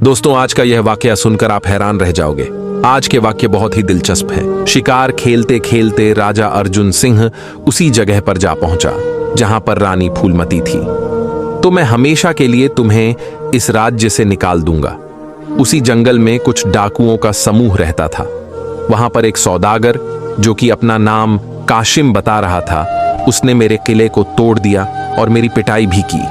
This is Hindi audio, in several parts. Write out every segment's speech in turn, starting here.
दोस्तों, आज का यह वाकया सुनकर आप हैरान रह जाओगे। आज के वाक्य बहुत ही दिलचस्प है। शिकार खेलते खेलते राजा अर्जुन सिंह उसी जगह पर जा पहुंचा जहां पर रानी फूलमती थी। तो मैं हमेशा के लिए तुम्हें इस राज्य से निकाल दूंगा। उसी जंगल में कुछ डाकुओं का समूह रहता था। वहां पर एक सौदागर जो कि अपना नाम काशिम बता रहा था, उसने मेरे किले को तोड़ दिया और मेरी पिटाई भी की।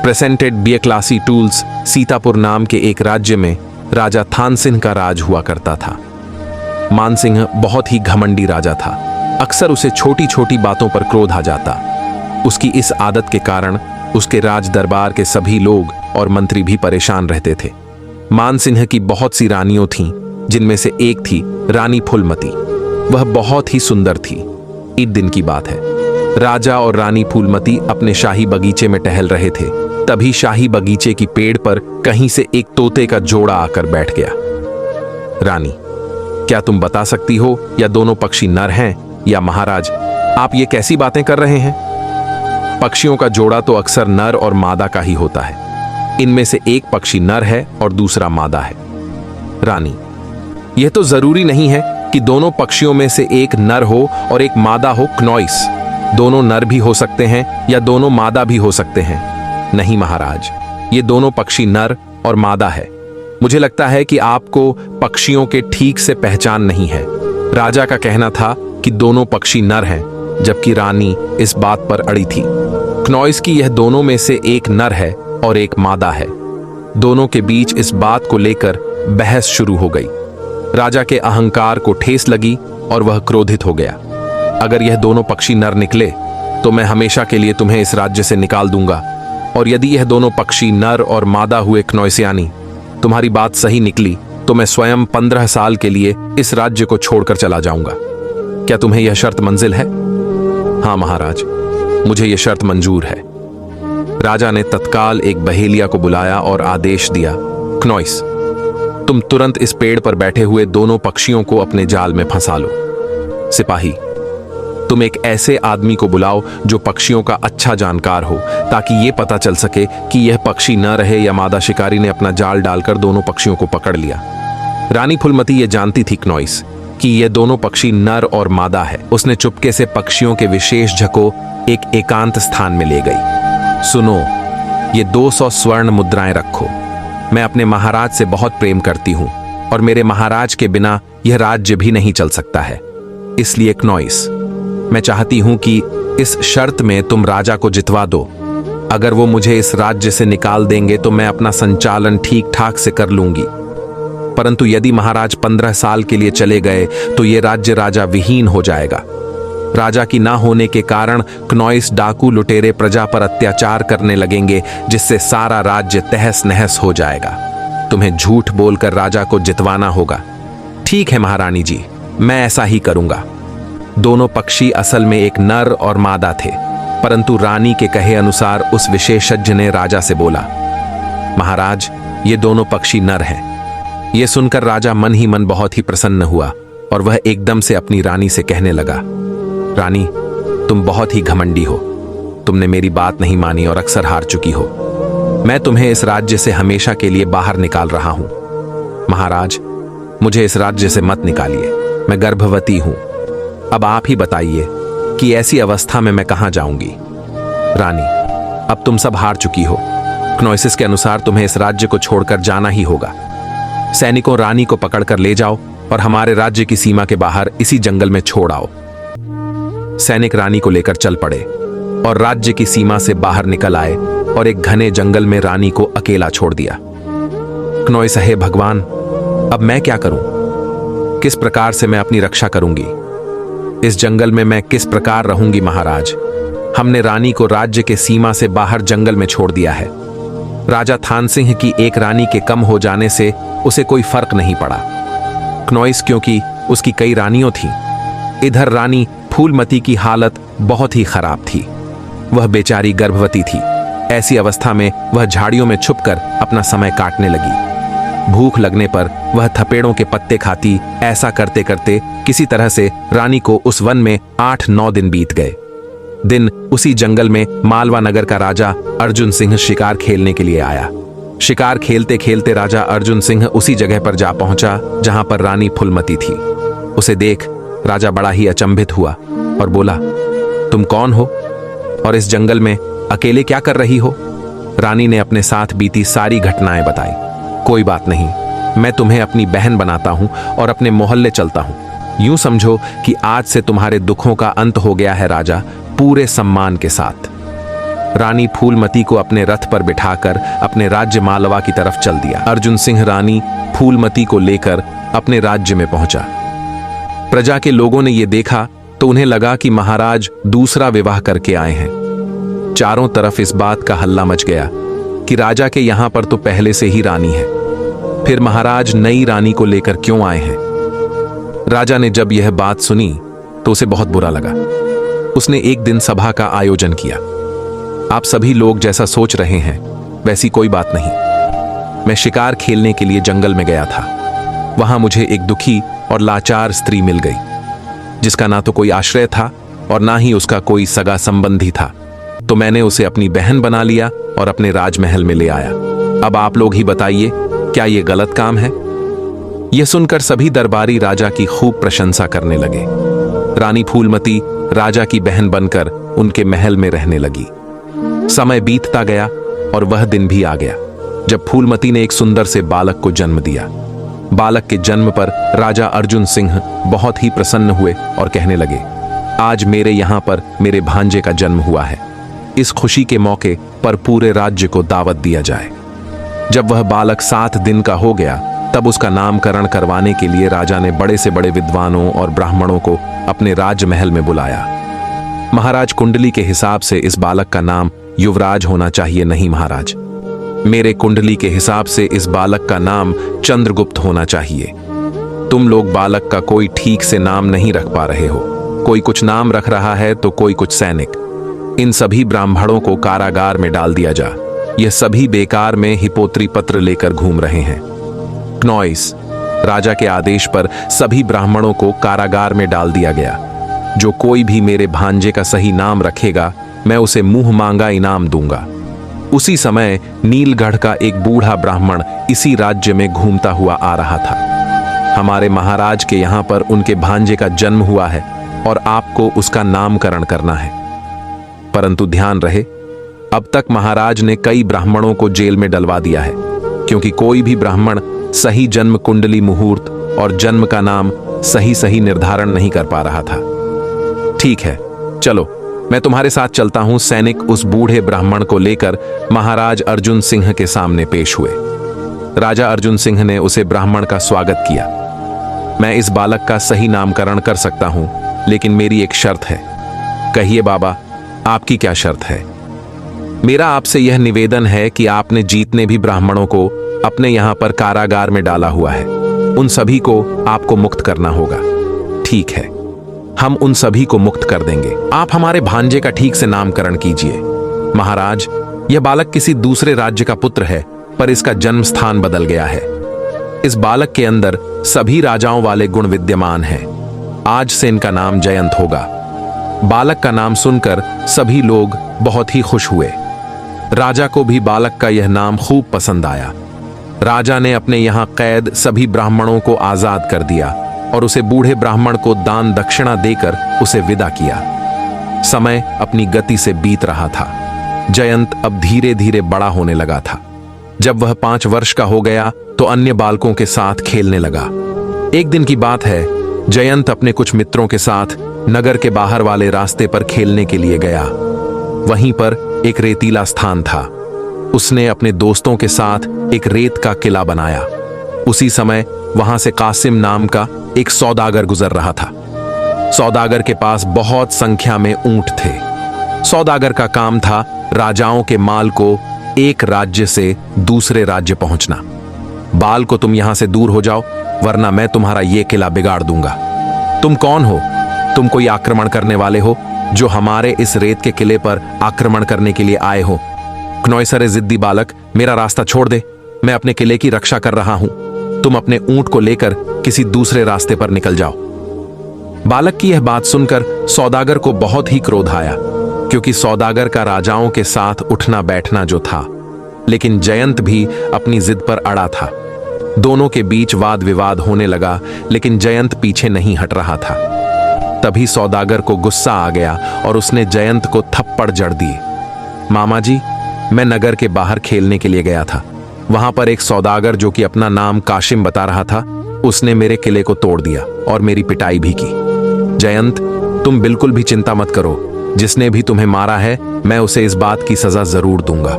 प्रेजेंटेड बी ए क्लासी टूल्स। सीतापुर नाम के एक राज्य में राजा थानसिंह का राज हुआ करता था। मानसिंह बहुत ही घमंडी राजा था। अक्सर उसे छोटी छोटी बातों पर क्रोध आ जाता। उसकी इस आदत के कारण उसके राज दरबार के सभी लोग और मंत्री भी परेशान रहते थे। मानसिंह की बहुत सी रानियों थीं, जिनमें से एक थी रानी फूलमती। वह बहुत ही सुंदर थी। एक दिन की बात है, राजा और रानी फूलमती अपने शाही बगीचे में टहल रहे थे। तभी शाही बगीचे की पेड़ पर कहीं से एक तोते का जोड़ा आकर बैठ गया। रानी, क्या तुम बता सकती हो या दोनों पक्षी नर हैं या महाराज, आप ये कैसी बातें कर रहे हैं? पक्षियों का जोड़ा तो अक्सर नर और मादा का ही होता है। इनमें से एक पक्षी नर है और दूसरा मादा है। रानी, यह तो जरूरी नहीं है कि दोनों पक्षियों में से एक नर हो और एक मादा हो। क्नॉइस, दोनों नर भी हो सकते हैं या दोनों मादा भी हो सकते हैं। नहीं महाराज, ये दोनों पक्षी नर और मादा है। मुझे लगता है कि आपको पक्षियों के ठीक से पहचान नहीं है। राजा का कहना था कि दोनों पक्षी नर हैं, जबकि रानी इस बात पर अड़ी थी। क्नॉइस की यह दोनों में से एक नर है और एक मादा है। दोनों के बीच इस बात को लेकर बहस शुरू हो गई। राजा के अहंकार को ठेस लगी और वह क्रोधित हो गया। अगर यह दोनों पक्षी नर निकले तो मैं हमेशा के लिए तुम्हें इस राज्य से निकाल दूंगा, और यदि यह दोनों पक्षी नर और मादा हुए क्नॉइसियानी, तुम्हारी बात सही निकली तो मैं स्वयं 15 साल के लिए इस राज्य को छोड़कर चला जाऊंगा। क्या तुम्हें यह शर्त मंजिल है? हाँ महाराज, मुझे यह शर्त मंजूर है। राजा ने तत्काल एक बहेलिया को बुलाया और आदेश दिया, क्नॉइस, तुम तुरंत इस पेड़ पर बैठे हुए दोनों पक्षियों को अपने जाल में फंसा लो। सिपाही, तुम एक ऐसे आदमी को बुलाओ जो पक्षियों का अच्छा जानकार हो, ताकि यह पता चल सके कि यह पक्षी न रहे या मादा शिकारी ने अपना जाल डालकर दोनों पक्षियों को पकड़ लिया। रानी फूलमती यह जानती थी क्नॉइस कि यह दोनों पक्षी नर और मादा है। उसने चुपके से पक्षियों के विशेष झको एक एकांत स्थान में ले गई। सुनो, ये 200 स्वर्ण मुद्राएं रखो। मैं अपने महाराज से बहुत प्रेम करती हूं और मेरे महाराज के बिना यह राज्य भी नहीं चल सकता है। इसलिए क्नॉइस, मैं चाहती हूं कि इस शर्त में तुम राजा को जितवा दो। अगर वो मुझे इस राज्य से निकाल देंगे तो मैं अपना संचालन ठीक ठाक से कर लूंगी, परंतु यदि महाराज 15 साल के लिए चले गए तो ये राज्य राजा विहीन हो जाएगा। राजा की ना होने के कारण क्नॉइस डाकू लुटेरे प्रजा पर अत्याचार करने लगेंगे, जिससे सारा राज्य तहस नहस हो जाएगा। तुम्हें झूठ बोलकर राजा को जितवाना होगा। ठीक है महारानी जी, मैं ऐसा ही करूंगा। दोनों पक्षी असल में एक नर और मादा थे, परंतु रानी के कहे अनुसार उस विशेषज्ञ ने राजा से बोला, महाराज, ये दोनों पक्षी नर हैं। यह सुनकर राजा मन ही मन बहुत ही प्रसन्न हुआ और वह एकदम से अपनी रानी से कहने लगा, रानी, तुम बहुत ही घमंडी हो। तुमने मेरी बात नहीं मानी और अक्सर हार चुकी हो। मैं तुम्हें इस राज्य से हमेशा के लिए बाहर निकाल रहा हूं। महाराज, मुझे इस राज्य से मत निकालिए। मैं गर्भवती हूं। अब आप ही बताइए कि ऐसी अवस्था में मैं कहां जाऊंगी? रानी, अब तुम सब हार चुकी हो। क्नॉइसिस के अनुसार तुम्हें इस राज्य को छोड़कर जाना ही होगा। सैनिकों, रानी को पकड़कर ले जाओ और हमारे राज्य की सीमा के बाहर इसी जंगल में छोड़ आओ। सैनिक रानी को लेकर चल पड़े और राज्य की सीमा से बाहर निकल आए और एक घने जंगल में रानी को अकेला छोड़ दिया। क्नॉइस, हे भगवान, अब मैं क्या करूं? किस प्रकार से मैं अपनी रक्षा करूंगी? इस जंगल में मैं किस प्रकार रहूंगी? महाराज, हमने रानी को राज्य के सीमा से बाहर जंगल में छोड़ दिया है। राजा थानसिंह की एक रानी के कम हो जाने से उसे कोई फर्क नहीं पड़ा। क्नॉइस, क्योंकि उसकी कई रानियों थीं। इधर रानी फूलमती की हालत बहुत ही खराब थी। वह बेचारी गर्भवती थी। ऐसी अवस्था में वह झाड़ियों में छुपकर अपना समय काटने लगी। भूख लगने पर वह थपेड़ों के पत्ते खाती। ऐसा करते करते किसी तरह से रानी को उस वन में 8-9 दिन बीत गए। दिन उसी जंगल में मालवा नगर का राजा अर्जुन सिंह शिकार खेलने के लिए आया। शिकार खेलते खेलते राजा अर्जुन सिंह उसी जगह पर जा पहुंचा जहां पर रानी फूलमती थी। उसे देख राजा बड़ा ही अचंभित हुआ और बोला, तुम कौन हो और इस जंगल में अकेले क्या कर रही हो? रानी ने अपने साथ बीती सारी घटनाएं बताई। कोई बात नहीं, मैं तुम्हें अपनी बहन बनाता हूं और अपने मोहल्ले चलता हूं। यूं समझो कि आज से तुम्हारे दुखों का अंत हो गया है राजा, पूरे सम्मान के साथ। रानी फूलमती को अपने रथ पर बिठाकर अपने राज्य मालवा की तरफ चल दिया। अर्जुन सिंह रानी फूलमती को लेकर अपने राज्य में पहुंचा। प्रजा के लोगों ने यह देखा तो उन्हें लगा कि महाराज दूसरा विवाह करके आए हैं। चारों तरफ इस बात का हल्ला मच गया कि राजा के यहां पर तो पहले से ही रानी है, फिर महाराज नई रानी को लेकर क्यों आए हैं? राजा ने जब यह बात सुनी तो उसे बहुत बुरा लगा। उसने एक दिन सभा का आयोजन किया। आप सभी लोग जैसा सोच रहे हैं वैसी कोई बात नहीं। मैं शिकार खेलने के लिए जंगल में गया था। वहां मुझे एक दुखी और लाचार स्त्री मिल गई, जिसका ना तो कोई आश्रय था और ना ही उसका कोई सगा संबंधी था। तो मैंने उसे अपनी बहन बना लिया और अपने राजमहल में ले आया। अब आप लोग ही बताइए, क्या यह गलत काम है? यह सुनकर सभी दरबारी राजा की खूब प्रशंसा करने लगे। रानी फूलमती राजा की बहन बनकर उनके महल में रहने लगी। समय बीतता गया और वह दिन भी आ गया जब फूलमती ने एक सुंदर से बालक को जन्म दिया। बालक के जन्म पर राजा अर्जुन सिंह बहुत ही प्रसन्न हुए और कहने लगे, आज मेरे यहां पर मेरे भांजे का जन्म हुआ है। इस खुशी के मौके पर पूरे राज्य को दावत दिया जाए। जब वह बालक 7 दिन का हो गया तब उसका नामकरण करवाने के लिए राजा ने बड़े से बड़े विद्वानों और ब्राह्मणों को अपने राजमहल में बुलाया। महाराज, कुंडली के हिसाब से इस बालक का नाम युवराज होना चाहिए। नहीं महाराज, मेरे कुंडली के हिसाब से इस बालक का नाम चंद्रगुप्त होना चाहिए। तुम लोग बालक का कोई ठीक से नाम नहीं रख पा रहे हो। कोई कुछ नाम रख रहा है तो कोई कुछ सैनिक। इन सभी ब्राह्मणों को कारागार में डाल दिया जा। यह सभी बेकार में हिपोत्री पत्र लेकर घूम रहे हैं। क्नॉइस राजा के आदेश पर सभी ब्राह्मणों को कारागार में डाल दिया गया। जो कोई भी मेरे भांजे का सही नाम रखेगा मैं उसे मुंह मांगा इनाम दूंगा। उसी समय नीलगढ़ का एक बूढ़ा ब्राह्मण इसी राज्य में घूमता हुआ आ रहा था। हमारे महाराज के यहां पर उनके भांजे का जन्म हुआ है और आपको उसका नामकरण करना है। परंतु ध्यान रहे, अब तक महाराज ने कई ब्राह्मणों को जेल में डलवा दिया है, क्योंकि कोई भी ब्राह्मण सही जन्म कुंडली मुहूर्त और जन्म का नाम सही निर्धारण नहीं कर पा रहा था। ठीक है, चलो मैं तुम्हारे साथ चलता हूं। सैनिक उस बूढ़े ब्राह्मण को लेकर महाराज अर्जुन सिंह के सामने पेश हुए। राजा अर्जुन सिंह ने उसे ब्राह्मण का स्वागत किया। मैं इस बालक का सही नामकरण कर सकता हूं, लेकिन मेरी एक शर्त है। कहिए बाबा, आपकी क्या शर्त है? मेरा आपसे यह निवेदन है कि आपने जितने भी ब्राह्मणों को अपने यहां पर कारागार में डाला हुआ है, उन सभी को आपको मुक्त करना होगा। ठीक है, हम उन सभी को मुक्त कर देंगे। आप हमारे भांजे का ठीक से नामकरण कीजिए। महाराज, यह बालक किसी दूसरे राज्य का पुत्र है, पर इसका जन्म स्थान बदल गया है। इस बालक के अंदर सभी राजाओं वाले गुण विद्यमान हैं। आज से इनका नाम जयंत होगा। बालक का नाम सुनकर सभी लोग बहुत ही खुश हुए। राजा को भी बालक का यह नाम खूब पसंद आया। राजा ने अपने यहां कैद सभी ब्राह्मणों को आजाद कर दिया और उसे बूढ़े ब्राह्मण को दान दक्षिणा देकर उसे विदा किया। समय अपनी गति से बीत रहा था। जयंत अब धीरे धीरे बड़ा होने लगा था। जब वह 5 वर्ष का हो गया तो अन्य बालकों के साथ खेलने लगा। एक दिन की बात है, जयंत अपने कुछ मित्रों के साथ नगर के बाहर वाले रास्ते पर खेलने के लिए गया। वहीं पर एक रेतीला स्थान था। उसने अपने दोस्तों के साथ एक रेत का किला बनाया। उसी समय वहां से कासिम नाम का एक सौदागर गुजर रहा था। सौदागर के पास बहुत संख्या में ऊंट थे। सौदागर का काम था राजाओं के माल को एक राज्य से दूसरे राज्य पहुंचना। बाल को तुम यहां से दूर हो जाओ, वरना मैं तुम्हारा यह किला बिगाड़ दूंगा। तुम कौन हो? तुम कोई आक्रमण करने वाले हो जो हमारे इस रेत के किले पर आक्रमण करने के लिए आए हो? क्नॉइसर जिद्दी बालक, मेरा रास्ता छोड़ दे। मैं अपने किले की रक्षा कर रहा हूं। तुम अपने ऊंट को लेकर किसी दूसरे रास्ते पर निकल जाओ। बालक की यह बात सुनकर सौदागर को बहुत ही क्रोध आया, क्योंकि सौदागर का राजाओं के साथ उठना बैठना जो था लेकिन जयंत भी अपनी जिद पर अड़ा था। दोनों के बीच वाद विवाद होने लगा, लेकिन जयंत पीछे नहीं हट रहा था। तभी सौदागर को गुस्सा आ गया और उसने जयंत को थप्पड़ जड़ दिए। मामा जी, मैं नगर के बाहर खेलने के लिए गया था। वहां पर एक सौदागर जो कि अपना नाम काशिम बता रहा था, उसने मेरे किले को तोड़ दिया और मेरी पिटाई भी की। जयंत, तुम बिल्कुल भी चिंता मत करो। जिसने भी तुम्हें मारा है, मैं उसे इस बात की सजा जरूर दूंगा।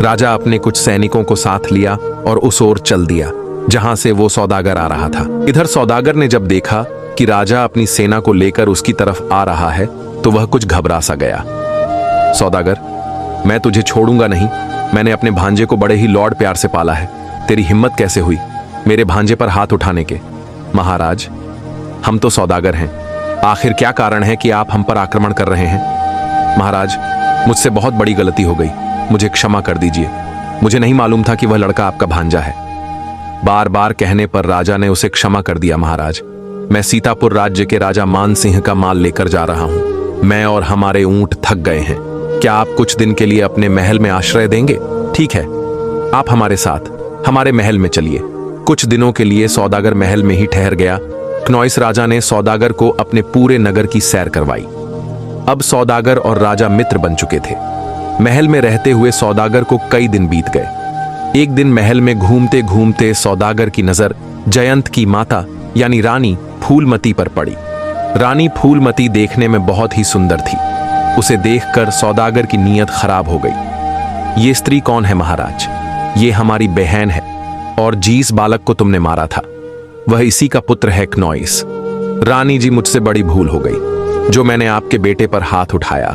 राजा अपने कुछ सैनिकों को साथ लिया और उस ओर चल दिया जहां से वो सौदागर आ रहा था। इधर सौदागर ने जब देखा कि राजा अपनी सेना को लेकर उसकी तरफ आ रहा है, तो वह कुछ घबरा सा गया। सौदागर, मैं तुझे छोड़ूंगा नहीं। मैंने अपने भांजे को बड़े ही लौड प्यार से पाला है। तेरी हिम्मत कैसे हुई मेरे भांजे पर हाथ उठाने के? महाराज, हम तो सौदागर हैं। आखिर क्या कारण है कि आप हम पर आक्रमण कर रहे हैं? महाराज, मुझसे बहुत बड़ी गलती हो गई, मुझे क्षमा कर दीजिए। मुझे नहीं मालूम था कि वह लड़का आपका भांजा है। बार बार कहने पर राजा ने उसे क्षमा कर दिया। महाराज, मैं सीतापुर राज्य के राजा मान सिंह का माल लेकर जा रहा हूं। मैं और हमारे ऊंट थक गए हैं। क्या आप कुछ दिन के लिए अपने महल में आश्रय देंगे? ठीक है, आप हमारे साथ हमारे महल में चलिए। कुछ दिनों के लिए सौदागर महल में ही ठहर गया। क्नौस राजा ने सौदागर को अपने पूरे नगर की सैर करवाई। अब सौदागर और राजा मित्र बन चुके थे। महल में रहते हुए सौदागर को कई दिन बीत गए। एक दिन महल में घूमते घूमते सौदागर की नजर जयंत की माता यानी रानी फूलमती पर पड़ी। रानी फूलमती देखने में बहुत ही सुंदर थी। उसे देखकर सौदागर की नीयत खराब हो गई। ये स्त्री कौन है महाराज? ये हमारी बहन है और जिस बालक को तुमने मारा था वह इसी का पुत्र है क्नौस। रानी जी, मुझसे बड़ी भूल हो गई जो मैंने आपके बेटे पर हाथ उठाया।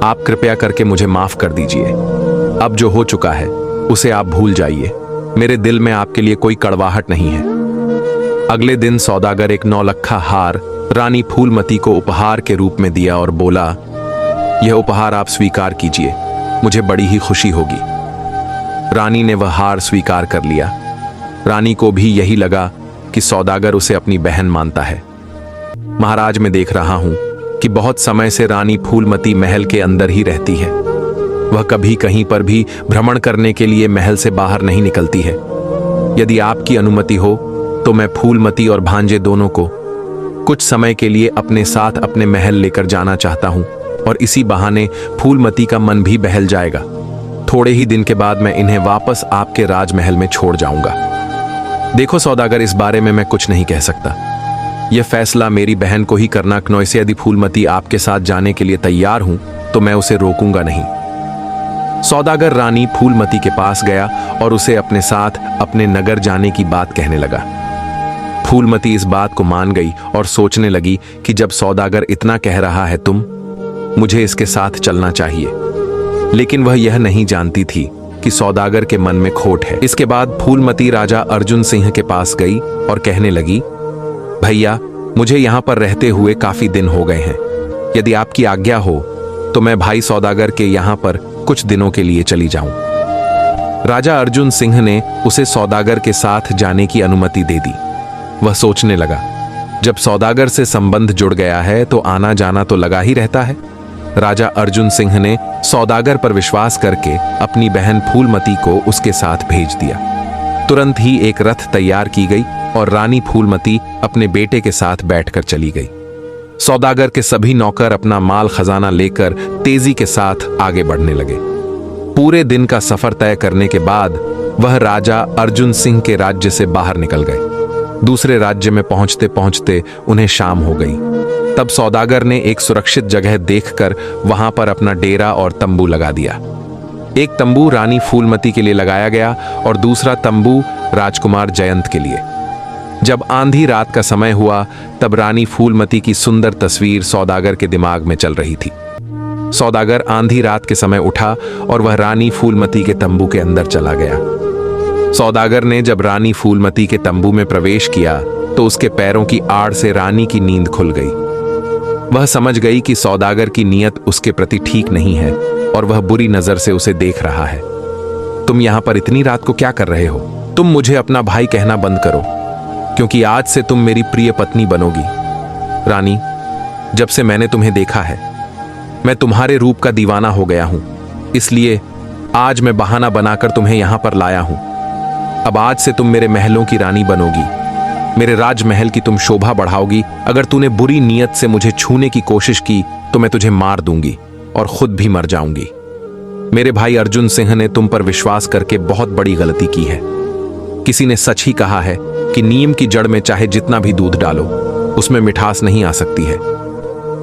आप कृपया करके मुझे माफ कर दीजिए। अब जो हो चुका है उसे आप भूल जाइए। मेरे दिल में आपके लिए कोई कड़वाहट नहीं है। अगले दिन सौदागर एक 9 लखा हार रानी फूलमती को उपहार के रूप में दिया और बोला, यह उपहार आप स्वीकार कीजिए, मुझे बड़ी ही खुशी होगी। रानी ने वह हार स्वीकार कर लिया। रानी को भी यही लगा कि सौदागर उसे अपनी बहन मानता है। महाराज, मैं देख रहा हूं कि बहुत समय से रानी फूलमती महल के अंदर ही रहती है। वह कभी कहीं पर भी भ्रमण करने के लिए महल से बाहर नहीं निकलती है। यदि आपकी अनुमति हो तो मैं फूलमती और भांजे दोनों को कुछ समय के लिए अपने साथ अपने महल लेकर जाना चाहता हूं और इसी बहाने फूलमती का मन भी बहल जाएगा। थोड़े ही दिन के बाद मैं इन्हें वापस आपके राजमहल में छोड़ जाऊंगा। देखो सौदागर, इस बारे में मैं कुछ नहीं कह सकता। यह फैसला मेरी बहन को ही करना। क्नौस, यदि फूलमती आपके साथ जाने के लिए तैयार हूं तो मैं उसे रोकूंगा नहीं। सौदागर रानी फूलमती के पास गया और उसे अपने साथ अपने नगर जाने की बात कहने लगा। फूलमती इस बात को मान गई और सोचने लगी कि जब सौदागर इतना कह रहा है मुझे इसके साथ चलना चाहिए। लेकिन वह यह नहीं जानती थी कि सौदागर के मन में खोट है। इसके बाद फूलमती राजा अर्जुन सिंह के पास गई और कहने लगी, भैया, मुझे यहां पर रहते हुए काफी दिन हो गए हैं। यदि आपकी आज्ञा हो तो मैं भाई सौदागर के यहां पर कुछ दिनों के लिए चली जाऊं। राजा अर्जुन सिंह ने उसे सौदागर के साथ जाने की अनुमति दे दी। वह सोचने लगा, जब सौदागर से संबंध जुड़ गया है तो आना जाना तो लगा ही रहता है। राजा अर्जुन सिंह ने सौदागर पर विश्वास करके अपनी बहन फूलमती को उसके साथ भेज दिया। तुरंत ही एक रथ तैयार की गई और रानी फूलमती अपने बेटे के साथ बैठकर चली गई। सौदागर के सभी नौकर अपना माल खजाना लेकर तेजी के साथ आगे बढ़ने लगे। पूरे दिन का सफर तय करने के बाद वह राजा अर्जुन सिंह के राज्य से बाहर निकल गए। दूसरे राज्य में पहुंचते पहुंचते उन्हें शाम हो गई। तब सौदागर ने एक सुरक्षित जगह देखकर वहां पर अपना डेरा और तंबू लगा दिया। एक तंबू रानी फूलमती के लिए लगाया गया और दूसरा तंबू राजकुमार जयंत के लिए। जब आंधी रात का समय हुआ तब रानी फूलमती की सुंदर तस्वीर सौदागर के दिमाग में चल रही थी। सौदागर आंधी रात के समय उठा और वह रानी फूलमती के तंबू के अंदर चला गया। सौदागर ने जब रानी फूलमती के तंबू में प्रवेश किया तो उसके पैरों की आड़ से रानी की नींद खुल गई। वह समझ गई कि सौदागर की नीयत उसके प्रति ठीक नहीं है और वह बुरी नजर से उसे देख रहा है। तुम यहां पर इतनी रात को क्या कर रहे हो? तुम मुझे अपना भाई कहना बंद करो, क्योंकि आज से तुम मेरी प्रिय पत्नी बनोगी। रानी, जब से मैंने तुम्हें देखा है मैं तुम्हारे रूप का दीवाना हो गया हूं, इसलिए आज मैं बहाना बनाकर तुम्हें यहां पर लाया हूं। अब आज से तुम मेरे महलों की रानी बनोगी, मेरे राजमहल की तुम शोभा बढ़ाओगी। अगर तूने बुरी नीयत से मुझे छूने की कोशिश की तो मैं तुझे मार दूंगी और खुद भी मर जाऊंगी। मेरे भाई अर्जुन सिंह ने तुम पर विश्वास करके बहुत बड़ी गलती की है। किसी ने सच ही कहा है कि नीम की जड़ में चाहे जितना भी दूध डालो उसमें मिठास नहीं आ सकती है।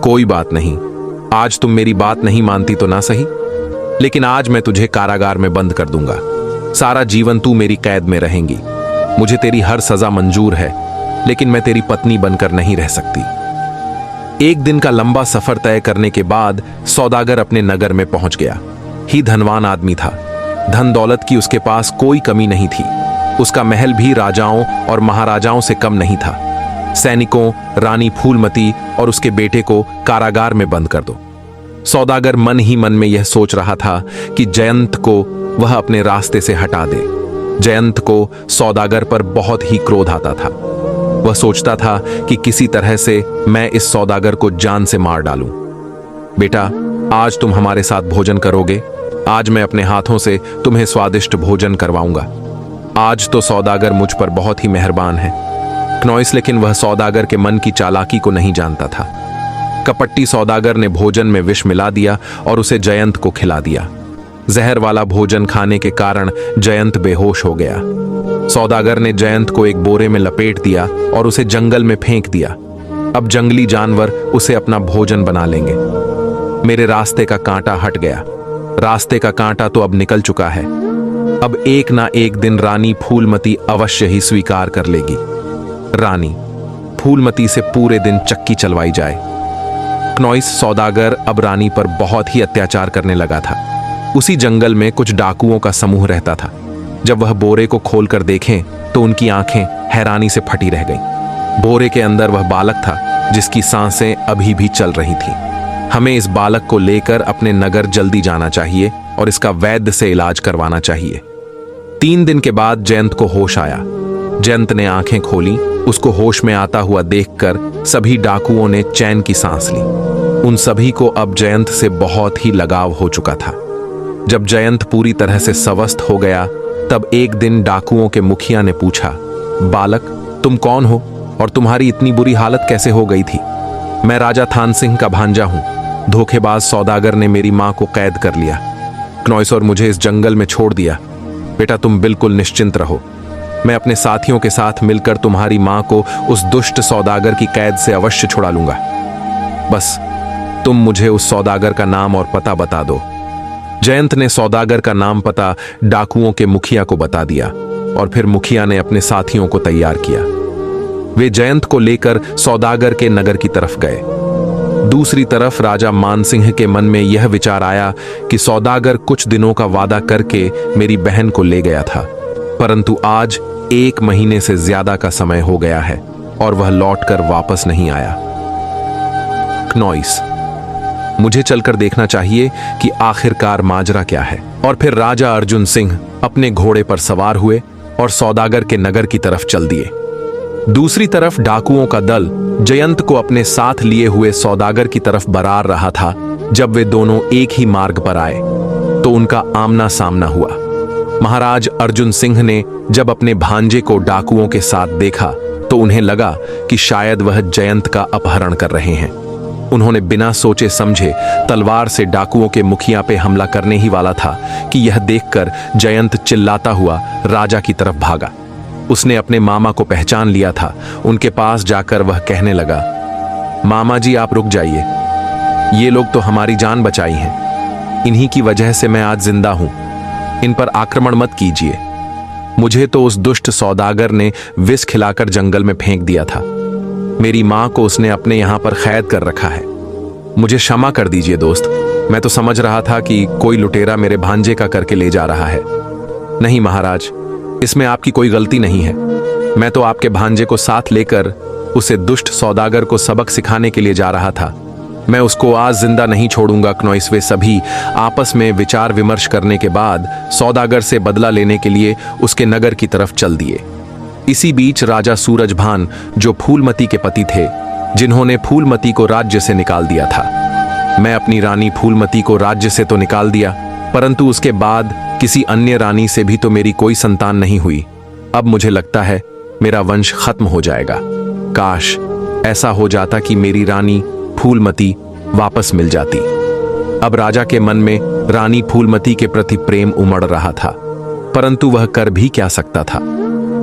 कोई बात नहीं, आज तुम मेरी बात नहीं मानती तो ना सही, लेकिन आज मैं तुझे कारागार में बंद कर दूंगा। सारा जीवन तू मेरी कैद में रहेंगी। मुझे तेरी हर सजा मंजूर है, लेकिन मैं तेरी पत्नी बनकर नहीं रह सकती। एक दिन का लंबा सफर तय करने के बाद सौदागर अपने नगर में पहुंच गया। ही धनवान आदमी था, धन दौलत की उसके पास कोई कमी नहीं थी। उसका महल भी राजाओं और महाराजाओं से कम नहीं था। सैनिकों, रानी फूलमती और उसके बेटे को कारागार में बंद कर दो। सौदागर मन ही मन में यह सोच रहा था कि जयंत को वह अपने रास्ते से हटा दे। जयंत को सौदागर पर बहुत ही क्रोध आता था। वह सोचता था कि किसी तरह से मैं इस सौदागर को जान से मार डालूं। बेटा, आज तुम हमारे साथ भोजन करोगे। आज मैं अपने हाथों से तुम्हें स्वादिष्ट भोजन करवाऊंगा। आज तो सौदागर मुझ पर बहुत ही मेहरबान है। क्नॉइस लेकिन वह सौदागर के मन की चालाकी को नहीं जानता था। कपट्टी सौदागर ने भोजन में विष मिला दिया और उसे जयंत को खिला दिया। जहर वाला भोजन खाने के कारण जयंत बेहोश हो गया। सौदागर ने जयंत को एक बोरे में लपेट दिया और उसे जंगल में फेंक दिया। अब जंगली जानवर उसे अपना भोजन बना लेंगे। मेरे रास्ते का कांटा हट गया। रास्ते का कांटा तो अब निकल चुका है। अब एक ना एक दिन रानी फूलमती अवश्य ही स्वीकार कर लेगी। रानी फूलमती से पूरे दिन चक्की चलवाई जाए। क्नॉइस सौदागर अब रानी पर बहुत ही अत्याचार करने लगा था। उसी जंगल में कुछ डाकुओं का समूह रहता था। जब वह बोरे को खोलकर देखें तो उनकी आंखें हैरानी से फटी रह गईं। बोरे के अंदर वह बालक था जिसकी सांसें अभी भी चल रही थीं। हमें इस बालक को लेकर अपने नगर जल्दी जाना चाहिए और इसका वैद्य से इलाज करवाना चाहिए। 3 दिन के बाद जयंत को होश आया। जयंत ने आंखें खोली। उसको होश में आता हुआ देखकर सभी डाकुओं ने चैन की सांस ली। उन सभी को अब जयंत से बहुत ही लगाव हो चुका था। जब जयंत पूरी तरह से स्वस्थ हो गया तब एक दिन डाकुओं के मुखिया ने पूछा, बालक, तुम कौन हो और तुम्हारी इतनी बुरी हालत कैसे हो गई थी? मैं राजा थान सिंह का भांजा हूं। धोखेबाज सौदागर ने मेरी मां को कैद कर लिया। क्नॉइस और मुझे इस जंगल में छोड़ दिया। बेटा, तुम बिल्कुल निश्चिंत रहो। मैं अपने साथियों के साथ मिलकर तुम्हारी मां को उस दुष्ट सौदागर की कैद से अवश्य छुड़ा लूंगा। बस तुम मुझे उस सौदागर का नाम और पता बता दो। जयंत ने सौदागर का नाम पता डाकुओं के मुखिया को बता दिया और फिर मुखिया ने अपने साथियों को तैयार किया। वे जयंत को लेकर सौदागर के नगर की तरफ गए। दूसरी तरफ राजा मानसिंह के मन में यह विचार आया कि सौदागर कुछ दिनों का वादा करके मेरी बहन को ले गया था, परंतु आज 1 महीने से ज्यादा का समय हो गया है और वह लौटकर वापस नहीं आया। क्नॉइस, मुझे चलकर देखना चाहिए कि आखिरकार माजरा क्या है। और फिर राजा अर्जुन सिंह अपने घोड़े पर सवार हुए और सौदागर के नगर की तरफ चल दिए। दूसरी तरफ डाकुओं का दल जयंत को अपने साथ लिए हुए सौदागर की तरफ बरार रहा था। जब वे दोनों एक ही मार्ग पर आए तो उनका आमना सामना हुआ। महाराज अर्जुन सिंह ने जब अपने भांजे को डाकुओं के साथ देखा तो उन्हें लगा कि शायद वह जयंत का अपहरण कर रहे हैं। उन्होंने बिना सोचे समझे तलवार से डाकुओं के मुखिया पे हमला करने ही वाला था कि यह देखकर जयंत चिल्लाता हुआ राजा की तरफ भागा। उसने अपने मामा को पहचान लिया था। उनके पास जाकर वह कहने लगा, मामा जी, आप रुक जाइए। ये लोग तो हमारी जान बचाई हैं। इन्हीं की वजह से मैं आज जिंदा हूं। इन पर आक्रमण मत कीजिए। मुझे तो उस दुष्ट सौदागर ने विष खिलाकर जंगल में फेंक दिया था। मेरी मां को उसने अपने यहां पर कैद कर रखा है। मुझे क्षमा कर दीजिए दोस्त। मैं तो समझ रहा था कि कोई लुटेरा मेरे भांजे का करके ले जा रहा है। नहीं महाराज, इसमें आपकी कोई गलती नहीं है। मैं तो आपके भांजे को साथ लेकर उसे दुष्ट सौदागर को सबक सिखाने के लिए जा रहा था। मैं उसको आज जिंदा नहीं छोड़ूंगा। क्नॉइस वे सभी आपस में विचार विमर्श करने के बाद सौदागर से बदला लेने के लिए उसके नगर की तरफ चल दिए। इसी बीच राजा सूरजभान, जो फूलमती के पति थे, जिन्होंने फूलमती को राज्य से निकाल दिया था। मैं अपनी रानी फूलमती को राज्य से तो निकाल दिया, परंतु उसके बाद किसी अन्य रानी से भी तो मेरी कोई संतान नहीं हुई। अब मुझे लगता है मेरा वंश खत्म हो जाएगा। काश ऐसा हो जाता कि मेरी रानी फूलमती वापस मिल जाती। अब राजा के मन में रानी फूलमती के प्रति प्रेम उमड़ रहा था, परंतु वह कर भी क्या सकता था।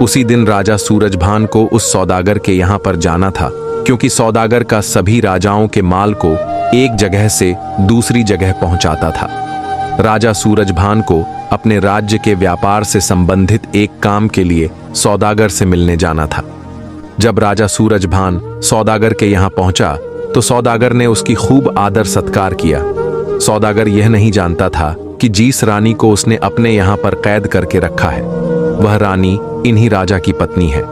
उसी दिन राजा सूरजभान को उस सौदागर के यहां पर जाना था, क्योंकि सौदागर का सभी राजाओं के माल को एक जगह से दूसरी जगह पहुंचाता था। राजा सूरजभान को अपने राज्य के व्यापार से संबंधित एक काम के लिए सौदागर से मिलने जाना था। जब राजा सूरजभान सौदागर के यहां पहुंचा तो सौदागर ने उसकी खूब आदर सत्कार किया। सौदागर यह नहीं जानता था कि जिस रानी को उसने अपने यहां पर कैद करके रखा है वह रानी इन्हीं राजा की पत्नी है।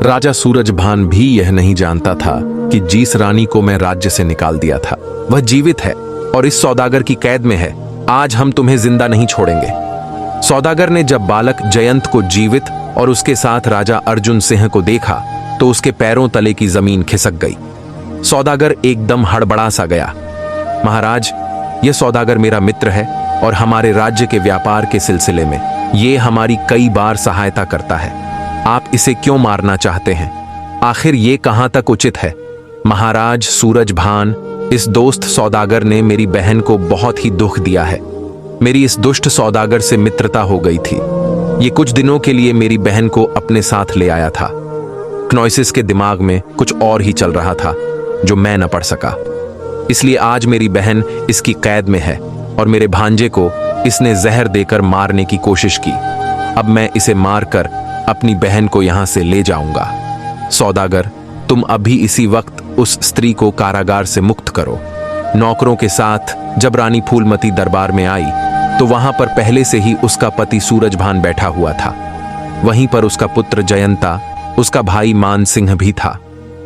राजा सूरजभान भी यह नहीं जानता था कि जिस रानी को मैं राज्य से निकाल दिया था वह जीवित है और इस सौदागर की कैद में है। आज हम तुम्हें जिंदा नहीं छोड़ेंगे। सौदागर ने जब बालक जयंत को जीवित और उसके साथ राजा अर्जुन सिंह को देखा तो उसके पैरों तले की जमीन खिसक गई। सौदागर एकदम हड़बड़ा सा गया। महाराज, यह सौदागर मेरा मित्र है और हमारे राज्य के व्यापार के सिलसिले में ये हमारी कई बार सहायता करता है। आप इसे क्यों मारना चाहते हैं? आखिर ये कहां तक उचित है? महाराज सूरजभान, इस दोस्त सौदागर ने मेरी बहन को बहुत ही दुख दिया है। मेरी इस दुष्ट सौदागर से मित्रता हो गई थी। ये कुछ दिनों के लिए मेरी बहन को अपने साथ ले आया था। क्नॉइसिस के दिमाग में कुछ और ही चल रहा था जो मैं न पढ़ सका, इसलिए आज मेरी बहन इसकी कैद में है और मेरे भांजे को इसने जहर देकर मारने की कोशिश की। अब मैं इसे मारकर अपनी बहन को यहां से ले जाऊंगा। सौदागर, तुम अभी इसी वक्त उस स्त्री को कारागार से मुक्त करो। नौकरों के साथ जब रानी फूलमती दरबार में आई तो वहां पर पहले से ही उसका पति सूरजभान बैठा हुआ था। वहीं पर उसका पुत्र जयंता, उसका भाई मान सिंह भी था।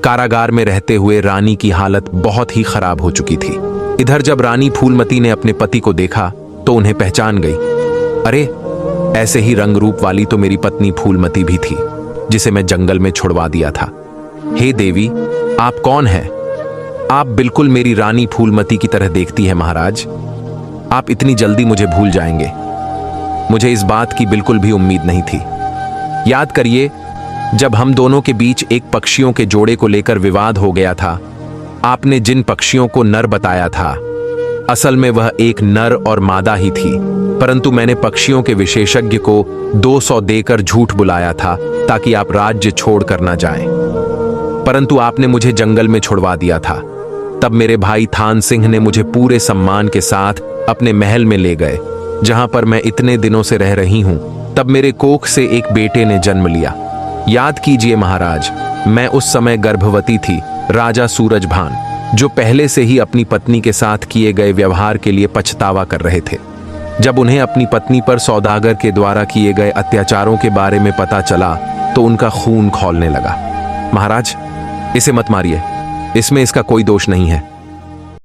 कारागार में रहते हुए रानी की हालत बहुत ही खराब हो चुकी थी। इधर जब रानी फूलमती ने अपने पति को देखा तो उन्हें पहचान गई। अरे, ऐसे ही रंग रूप वाली तो मेरी पत्नी फूलमती भी थी जिसे मैं जंगल में छुड़वा दिया था। हे देवी, आप कौन हैं? आप बिल्कुल मेरी रानी फूलमती की तरह देखती है महाराज। आप इतनी जल्दी मुझे भूल जाएंगे, मुझे इस बात की बिल्कुल भी उम्मीद नहीं थी। याद करिए, जब हम दोनों के बीच एक पक्षियों के जोड़े को लेकर विवाद हो गया था, आपने जिन पक्षियों को नर बताया था असल में वह एक नर और मादा ही थी, परंतु मैंने पक्षियों के विशेषज्ञ को 200 देकर झूठ बुलाया था ताकि आप राज्य छोड़कर न जाएं। परंतु आपने मुझे जंगल में छुड़वा दिया था। तब मेरे भाई थान सिंह ने मुझे पूरे सम्मान के साथ अपने महल में ले गए, जहां पर मैं इतने दिनों से रह रही हूं। तब मेरे कोख से एक बेटे ने जन्म लिया। याद कीजिए महाराज, मैं उस समय गर्भवती थी। राजा सूरजभान, जो पहले से ही अपनी पत्नी के साथ किए गए व्यवहार के लिए पछतावा कर रहे थे। जब उन्हें अपनी पत्नी पर सौदागर के द्वारा किए गए अत्याचारों के बारे में पता चला तो उनका खून खौलने लगा। महाराज, इसे मत मारिए, इसमें इसका कोई दोष नहीं है।